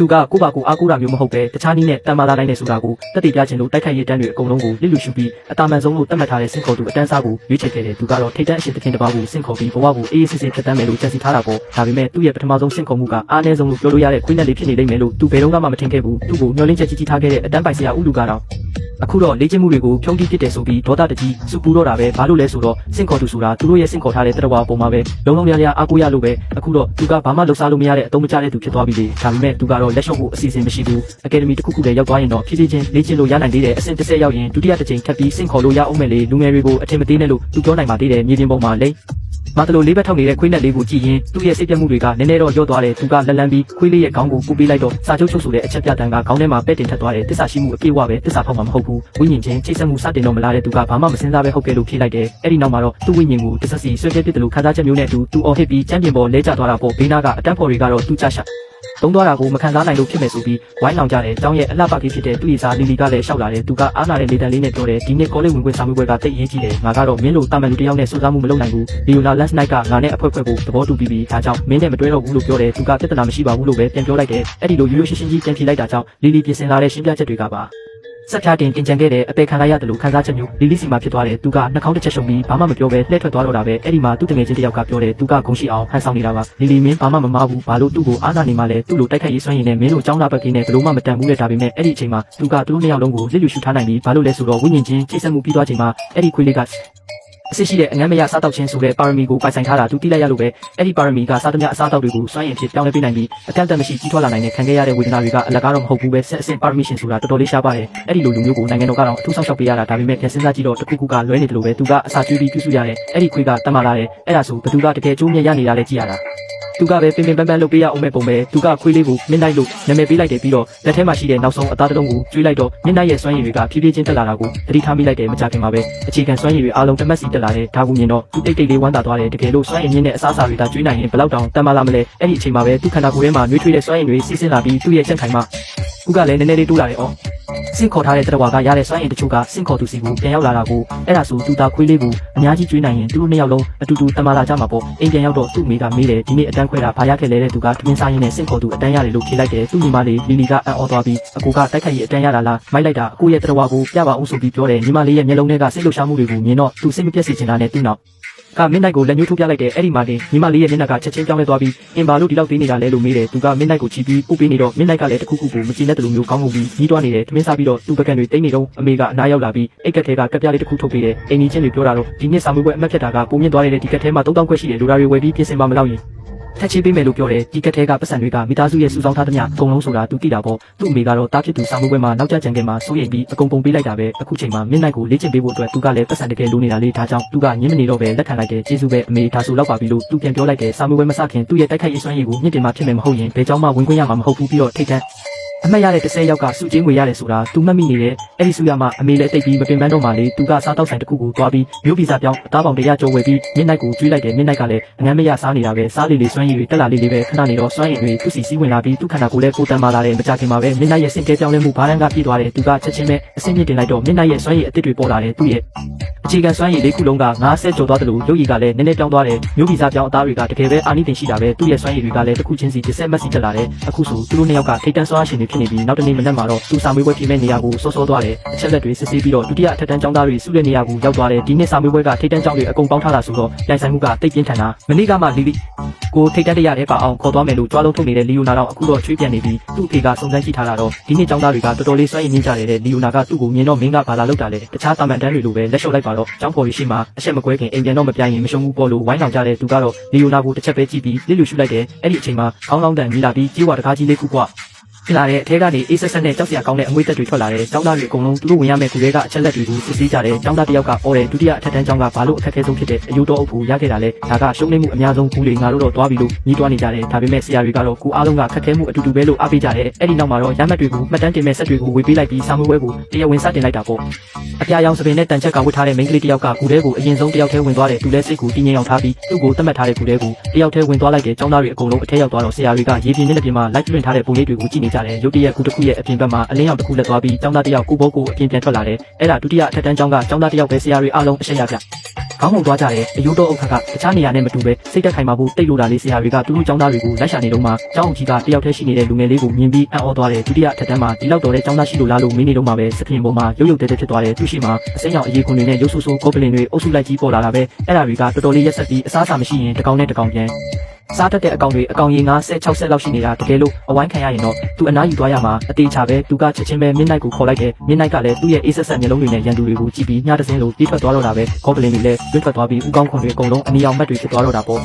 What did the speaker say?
သူကကိုပါကိုအားကိုးတာမျိုးမဟုတ်ပဲတခြားနည်းနဲ့တန်မာလာနိုင်တဲ့ဆိုတာကိုတက်တည်ပြခြင်းလို့တိုက်ခိုက်ရေးတန်းတွေအကုန်လုံးကိုလစ်လူရှုပြီးအတာမန်ဆုံးလို့တတ်မှတ်ထားတဲ့စင်ခေါ်သူအတန်းစားကိုရွေးချယ်ခဲ့တယ်သူကတော့ထိတ်တန့်အရှင်သခင်တစ်ပါးကိုစင်ခေါ်ပြီးဘဝကိုအေးအေးဆေးဆေးဖြတ်သန်းမယ်လို့ကြံစည်ထားတာပေါ့ဒါပေမဲ့သူ့ရဲ့ပထမဆုံးစင်ခေါ်မှုကအားနည်းဆုံးလို့ပြောလို့ရတဲ့ခွေးနဲ့လေးဖြစ်နေလိမ့်မယ်လို့သူဘယ်တော့မှမထင်ခဲ့ဘူးသူ့ကိုမျှော်လင့်ချက်ကြီးထားခဲ့တဲ့အတန်းပိုင်ဆရာဦးလူကတော့အခုတော့လေ့ကျင့်မှုတွေကိုဖြုံးတိပစ်တယ်ဆိုပြီးဒေါသတကြီးစုပူတော့တာပဲဘာလို့လဲဆိုတော့စင်ခေါ်သူဆိုတာသူတို့ရဲ့စင်ခေါ်ထားတဲ့တရဝါပုံမှာပဲလုံးလုံးလျားလျားအားကိုးရလို့ပဲအခုတော့သူကဘာမှလှုပ်ရှားလို့မရတဲ့အတုံးမကျတဲ့သူဖြစ်သွားပြီလေဒါပေမဲ့သူကတော့လက်လျှော့ဖို့အစီအစဉ်မရှိဘူးအကယ်ဒမီတစ်ခုခုလည်းရောက်သွားရင်တော့ဖြည်းဖြည်းချင်းလေ့ကျင့်လို့ရနိုင်သေးတယ်အဆင့်တစ်ဆင့်ရောက်ရင်ဒုတိယတစ်ချိန်ထပ်ပြီးစင်ခေါ်လို့ရအောင်မယ်လေလူငယ်တွေကိုအထင်မသေးနဲ့လို့သူပြောနိုင်ပါသေးတယ်မြေပြင်ပေါ်မှာလေမတလို့လေးဘက်ထောက်နေတဲ့ခွေးနဲ့လေးကိုကြည့်ရင်သူ့ရဲ့စိတ်ပြတ်မှုတွေကနည်းနည်းတော့ရော့သွားတယ်သူကလက်လန်းပြီးခွေးလေးရဲ့ခေါင်းကိုပူပေးလိုက်တော့စာချုပ်ချုပ်ဆိုတဲ့အချက်ပြတန်းကခေါင်းထဲမှာပဲ့တင်ထက်သွားတယ်တစ္ဆာရှိမှုအပြည့်အဝပဲတစ္ဆာဖောက်မှာမဟုတ်ဘူးဝိညာဉ်ချင်းချိတ်ဆက်မှုစတင်တော့မလားတဲ့သူကဘာမှမစင်စားပဲဟုတ်ကဲ့လို့ဖြေလိုက်တယ်အဲ့ဒီနောက်မှာတော့သူ့ဝိညာဉ်ကိုတစ္ဆစီဆွဲပြစ်တယ်လို့ခံစားချက်မျိုးနဲ့သူအော်ဟစ်ပြီးချမ်းပြင်ပေါ်လဲကျသွားတာပေါ့ဘေးနာကအတန်းဖော်တွေကတော့သူ့ချရှာသုံးသွားတာကိုမခံစားနိုင်လို့ဖြစ်မယ်ဆိုပြီးဝိုင်းလောင်ကြတယ်။ကျောင်းရဲ့အလှပကြီးဖြစ်တဲ့သူ့ရဲ့စားလီလီကလည်းရှောက်လာတယ်။သူကအားနာတဲ့လေတံလေးနဲ့ပြောတယ်ဒီနေ့ကောလေးဝင်ခွင့်စာမေးပွဲကတိတ်ရေးကြည့်တယ်။ငါကတော့မင်းတို့တာမန်လူတယောက်နဲ့စူးစမ်းမှုမလုပ်နိုင်ဘူး။လီယိုနာလတ်စ်နိုက်ကငါနဲ့အဖွဲကိုသဘောတူပြီးဒါကြောင့်မင်းနဲ့မတွဲတော့ဘူးလို့ပြောတယ်။သူကပြဿနာမရှိပါဘူးလို့ပဲပြန်ပြောလိုက်တယ်။အဲ့ဒီလိုရိုးရိုးရှင်းရှင်းကြီးပြန်ဖြေလိုက်တာကြောင့်လီလီပြင်ဆင်လာတဲ့ရှင်းပြချက်တွေကပါဆက်ဖြားတင်ကြံခဲ့တဲ့အပေခံလိုက်ရတယ်လို့ခံစားချက်မျိုးလီလီစီမှာဖြစ်သွားတယ်သူကနှာခေါင်းတစ်ချက်ရှုံပြီးဘာမှမပြောပဲလှည့်ထွက်သွားတော့တာပဲအဲ့ဒီမှာသူ့တငယ်ချင်းတစ်ယောက်ကပြောတယ်သူကဂုံရှိအောင်ဟန်ဆောင်နေတာပါလီလီမင်းဘာမှမမားဘူးဘာလို့သူ့ကိုအားနာနေမှလဲသူ့လိုတိုက်ခိုက်ရေးစွမ်းရည်နဲ့မင်းတို့ចောင်းလာဘက်ကင်းနဲ့ဘလို့မှမတန်ဘူးလေဒါပေမဲ့အဲ့ဒီအချိန်မှာသူကသူတို့နှစ်ယောက်လုံးကိုလစ်လျူရှုထားနိုင်ပြီးဘာလို့လဲဆိုတော့ဝိညာဉ်ချင်းချိတ်ဆက်မှုပြီးသွားချိန်မှာအဲ့ဒီခွေးလေးကအစစ်ရှိတဲ့အငမ်းမရစားတောက်ခြင်းဆိုတဲ့ပါရမီကိုပိုင်ဆိုင်ထားတာသူသိလိုက်ရလို့ပဲအဲ့ဒီပါရမီကစားသမျှအစားတောက်တွေကိုစွမ်းရည်ဖြစ်ပြောင်းလဲပေးနိုင်ပြီးအကန့်အသတ်မရှိကြီးထွားလာနိုင်တဲ့ခံခဲ့ရတဲ့ဝေဒနာတွေကအလကားတော့မဟုတ်ဘူးပဲဆက်အဆင့်ပါရမီရှင်ဆိုတာတော်တော်လေးရှားပါတယ်အဲ့ဒီလိုလူမျိုးကိုနိုင်ငံတော်ကတော့အထူးဆောင်ရှောက်ပေးရတာဒါပေမဲ့ပြန်စဉ်းစားကြည့်တော့တစ်ခုခုကလွဲနေတယ်လို့ပဲသူကအစာကျွေးပြီးပြုစုရတယ်အဲ့ဒီခွေးကတတ်မှလာတယ်အဲ့ဒါဆိုဘသူကတကယ်ကျိုးမြတ်ရနေတာလဲကြည့်ရတာသူကပဲပင်ပန်းလုပ်ပေးရအောင်မဲ့ပုံပဲသူကခွေးလေးကိုမင်းနိုင်လို့နာမည်ပေးလိုက်တယ်ပြီးတော့လက်ထဲမှာရှိတဲ့နောက်ဆုံးအသားတုံးကိုကျွေးလိုက်တော့မင်းနိုင်ရဲ့စွမ်းရည်တွေကဖြည်းဖြည်းချင်းတက်လာတာကိုသတိထားမိလိုက်တယ်မကြခင်မှာပဲအခြေခံစွမ်းရည်တွေအားလုံးတမက်စီတက်လာတယ်ဒါကိုမြင်တော့သူတိတ်လေးဝမ်းသာသွားတယ်တကယ်လို့စွမ်းရည်မြင့်တဲ့အစားအစာတွေကကျွေးနိုင်ရင်ဘယ်လောက်တောင်တန်မာလာမလဲအဲ့ဒီအချိန်မှာပဲသူခန္ဓာကိုယ်ထဲမှာနှွေးထွေးတဲ့စွမ်းရည်တွေစီးဆင်းလာပြီးသူ့ရဲ့ချက်ခိုင်မှာသူကလည်းနည်းနည်းလေးတိုးလာတယ်အော်စင်ခေါ်ထားတဲ့တရဝါကရတဲ့စွမ်းရည်တချို့ကစင်ခေါ်သူစီကိုပြန်ရောက်လာတာကိုအဲ့ဒါဆိုသူသားခွေးလေးကိုအများကြီးကျွေးနိုင်ရင်သူတို့နှစ်ယောက်လုံးအတူတူတမလာကြမှာပေါ့အိမ်ပြန်ရောက်တော့သူ့မိကမေးတယ်ဒီနေ့အတန်းခွဲတာဘာရခဲ့လဲတဲ့သူကထမင်းစားရင်းနဲ့စင်ခေါ်သူအတန်းရတယ်လို့ဖြေလိုက်တယ်သူ့ညီမလေးလီလီကအံ့ဩသွားပြီးအကူကတိုက်ခိုက်ရေးအတန်းရတာလားမိုက်လိုက်တာအကူရဲ့တရဝါကိုပြပါအောင်ဆိုပြီးပြောတယ်ညီမလေးရဲ့မျက်လုံးထဲကစိတ်လှုပ်ရှားမှုတွေကိုမြင်တော့သူစိတ်မပြတ်စေချင်တာနဲ့သူ့နောက်ကမင်းနိုင်ကိုလက်ညှိုးထိုးပြလိုက်တယ်အဲ့ဒီမှာတင်ညီမလေးရဲ့မျက်နှာကချက်ချင်းပြောင်းလဲသွားပြီးအင်ဘာလို့ဒီလောက်သေးနေတာလဲလို့မေးတယ်သူကမင်းနိုင်ကိုချီပြီးပို့ပေးနေတော့မင်းနိုင်ကလည်းတခုခုကိုမကြည့်နဲ့တလူမျိုးကောင်းကုန်ပြီးညီးတွားနေတယ်ထမင်းစားပြီးတော့သူ့ပကံတွေတိတ်နေတော့အမေကအနားရောက်လာပြီးအိတ်ကက်ထဲကကပ်ပြားလေးတစ်ခုထုတ်ပေးတယ်အိမ်ကြီးချင်းတွေပြောတာတော့ဒီနေ့စာမေးပွဲအမှတ်ဖြတ်တာကပုံမြင့်သွားတဲ့ဒီကက်ထဲမှာ3000ခွဲရှိတယ်လူသားတွေဝယ်ပြီးပြင်ဆင်မလောက်ရင်ထက်ချေးပေးမယ်လို့ပြောတယ်ဒီကက်ထဲကပတ်စံတွေကမိသားစုရဲ့စုဆောင်းထားသမျှအကုန်လုံးဆိုတာသူသိတာပေါ့သူ့အမေကတော့တားဖြစ်သူစာမေးပွဲမှာနောက်ကျကြံခဲ့မှာစိုးရိမ်ပြီးအကုန်ပုံပေးလိုက်တာပဲအခုချိန်မှာမင်းနိုင်ကိုလေ့ကျင့်ပေးဖို့အတွက်သူကလည်းပတ်စံတကယ်လိုနေတာလေးဒါကြောင့်သူကညင်းမနေတော့ပဲလက်ခံလိုက်တယ်ကျေးဇူးပဲအမေဒါဆိုလောက်ပါပြီလို့သူပြန်ပြောလိုက်တယ်စာမေးပွဲမစခင်သူ့ရဲ့တိုက်ခိုက်ရေးစွမ်းရည်ကိုမြင့်တင်မှဖြစ်မယ်မဟုတ်ရင်ဘယ်ကြောင့်မှဝင်ခွင့်ရမှာမဟုတ်ဘူးပြီးတော့ထိတ်တန့်အမှတ်ရတဲ့10ယောက်ကစုချင်းငွေရတယ်ဆိုတာသူမှတ်မိနေတယ်အဲ့ဒီစုရမှာအမေလည်းတိတ်ပြီးမပင်ပန်းတော့မှလေသူကစားတောက်ဆိုင်တစ်ခုကိုသွားပြီးမျိုးဗီဇပြောင်းအသားပေါင်100ကျော်ဝယ်ပြီးမြင့်နိုင်ကိုကျွေးလိုက်တယ်မြင့်နိုင်ကလည်းအငမ်းမရစားနေတာပဲစားလေးစွမ်းရည်တွေတက်လာလေးပဲခဏနေတော့စွမ်းရည်တွေသူ့စီဝင်လာပြီးသူ့ခန္ဓာကိုယ်လည်းကိုတန်မာလာတယ်မကြခင်မှာပဲမြင့်နိုင်ရဲ့စင်ကဲပြောင်းလဲမှုဘားတန်းကပြည့်သွားတယ်သူကချက်ချင်းပဲအဆင့်မြင့်တင်လိုက်တော့မြင့်နိုင်ရဲ့စွမ်းရည်အသစ်တွေပေါ်လာတယ်သူ့ရဲ့အခြေခံစွမ်းရည်လေးခုလုံးက90ကျော်သွားတယ်လို့ရုပ်ရည်ကလည်းနည်းနည်းပြောင်းသွားတယ်မျိုးဗီဇပြောင်းအသားတွေကတကယ်ပဲအာနိသင်ရှိတာပဲသူ့ရဲ့စွမ်းရည်တွေကလည်းတစ်ခုချင်းစီတစ်ဆက်မက်စီတက်လာတယ်အခုဆိုသူတို့နှစ်ယောက်ကထိတ်တန့်စွမ်းအားရှင်တွေဖြစ်နေပြီးနောက်တနေ့မနက်မှာတော့သူစာမေးပွဲပြင်မဲ့နေရာကိုစောသွားတယ်အချက်လက်တွေစစ်ဆေးပြီးတော့ဒုတိယအထက်တန်းကျောင်းသားတွေစုတဲ့နေရာကိုရောက်သွားတယ်ဒီနေ့စာမေးပွဲကထိတ်တန့်ကျောင်းတွေအကုန်ပေါင်းထားတာဆိုတော့ပြိုင်ဆိုင်မှုကတိတ်ပြင်းထန်တာမနေ့ကမှလီလီကိုထိတ်တန့်တရားတဲ့ပါအောင်ခေါ်သွားမယ်လို့ကြွားလုံးထုတ်နေတဲ့လီယိုနာတော့အခုတော့ချွေးပြန်နေပြီးသူ့အဖေကစုံစမ်းကြည့်ထားတာတော့ဒီနေ့ကျောင်းသားတွေကတော်တော်လေးစွမ်းရည်မြင့်ကြတယ်တဲ့လီယိုနာကသူ့ကိုမြင်တော့မင်းကဘာလာလောက်တာလဲတခြားတာမန်တန်းတွေလိုပဲလက်လျှော့လိုက်ပါတော့ကျောင်းဖော်ရီရှိမှအချက်မကွဲခင်အိမ်ပြန်တော့မပြိုင်ရင်မရှုံးဘူးပေါ့လို့ဝိုင်းလောင်ကြတဲ့သူကတော့လီယိုနာကိုတစ်ချက်ပဲကြည့်ပြီးလစ်လူရှုလိုက်တယ်အဲ့ဒီအချိန်မှာခေါင်းလောင်းတန်ကြီးလာပြီးကြေးဝါတကားကြီးလေးခုကွာဖြစ်လာတဲ့အထဲကနေအေးဆက်ဆက်နဲ့ကြောက်စရာကောင်းတဲ့အငွေသက်တွေထွက်လာတယ်။ကျောင်းသားတွေအကုန်လုံးသူတို့ဝင်ရမယ့်ကူတွေကအချက်လက်တွေကိုစစ်ဆေးကြတယ်။ကျောင်းသားတစ်ယောက်ကအော်တယ်ဒုတိယအထက်တန်းကျောင်းကဘာလို့အခက်အခဲဆုံးဖြစ်တဲ့အယူတော်အုပ်ကိုရခဲ့တာလဲ။ဒါကရှုံးနေမှုအများဆုံးကူတွေငါတို့တော့တွားပြီလို့ညီးတွားနေကြတယ်။ဒါပေမဲ့ဆရာတွေကတော့ကူအားလုံးကခက်ခဲမှုအတူတူပဲလို့အားပေးကြတယ်။အဲ့ဒီနောက်မှာတော့ရမှတ်တွေကိုမှတ်တမ်းတင်မဲ့ဆက်တွေကိုဝေပေးလိုက်ပြီးစာမေးပွဲကိုတရားဝင်စတင်လိုက်တာပေါ့။အပြာရောင်စပင်နဲ့တန်ချက်ကဝတ်ထားတဲ့မိန်းကလေးတစ်ယောက်ကကူထဲကိုအရင်ဆုံးတစ်ယောက်ထဲဝင်သွားတယ်။သူလည်းစိတ်ကိုတည်ငြိမ်အောင်ထားပြီးသူ့ကိုသတ်မှတ်ထားတဲ့ကူထဲကိုတစ်ယောက်ထဲဝင်သွားလိုက်တဲ့ကျောင်းသားတွေအကုန်လုံးအထက်ရောက်သွားတော့ဆရာတွေကရေပြင်းနေတဲ့ပြင်မှာလိုက်လွှင့်ထားတဲ့ပုံရိပ်တွေကိုကြည့်နေကြတယ်။ရုတ်တရက်ကူတစ်ခုရဲ့အပြင်ဘက်မှာအလင်းရောင်တစ်ခုလက်သွားပြီးကျောင်းသားတစ်ယောက်ကိုဘောကိုအပြင်ပြန်ထွက်လာတယ်။အဲ့ဒါဒုတိယအထက်တန်းကျောင်းကကျောင်းသားတစ်ယောက်ပဲဆရာတွေအားလုံးအရှက်ရပြ ခေါင်းငုံသွားကြတယ်အယိုးတော့အုတ်ခတ်ကတခြားနေရာနဲ့မတူပဲစိတ်သက်ခိုင်မာဖို့တိတ်လို့တာလေးဆရာတွေကသူတို့ကျောင်းသားတွေကိုလိုက်ရှာနေတော့မှကျောင်းအုပ်ကြီးကတယောက်တည်းရှိနေတဲ့လူငယ်လေးကိုမြင်ပြီးအံ့ဩသွားတယ်ဒုတိယအထက်တန်းမှာဒီလောက်တော်တဲ့ကျောင်းသားရှိလို့လားလို့မေးနေတော့မှပဲစခင်ပေါ်မှာရုပ်ရုပ်တဲတဲဖြစ်သွားတယ်သူရှိမှအစိမ်းရောင်အရေးခွန်တွေနဲ့ရုပ်ဆူဆူကောပလင်တွေအုပ်စုလိုက်ကြီးပေါ်လာတာပဲအဲ့ဒါတွေကတော်တော်လေးရက်ဆက်ပြီးအစားအစာမရှိရင်တစ်ကောင်နဲ့တစ်ကောင်ပြန်စားတတ်တဲ့အကောင်တွေအကောင်ရေ9 10 60လောက်ရှိနေတာတကယ်လို့အဝိုင်းခံရရင်တော့သူအနားယူသွားရမှာအသေးချပဲသူကချက်ချင်းပဲမင်းနိုင်ကိုခေါ်လိုက်တယ်မင်းနိုင်ကလည်းသူ့ရဲ့အေးဆက်ဆက်မျက်လုံးတွေနဲ့ရန်သူတွေကိုကြည့်ပြီးညတစင်းလိုပြေးထွက်သွားတော့တာပဲကောပလင်တွေလည်းလွတ်ထွက်သွားပြီးဥကောင်းခွန်တွေအကုန်လုံးအနီအောင်မတ်တွေဖြစ်သွားတော့တာပေါ့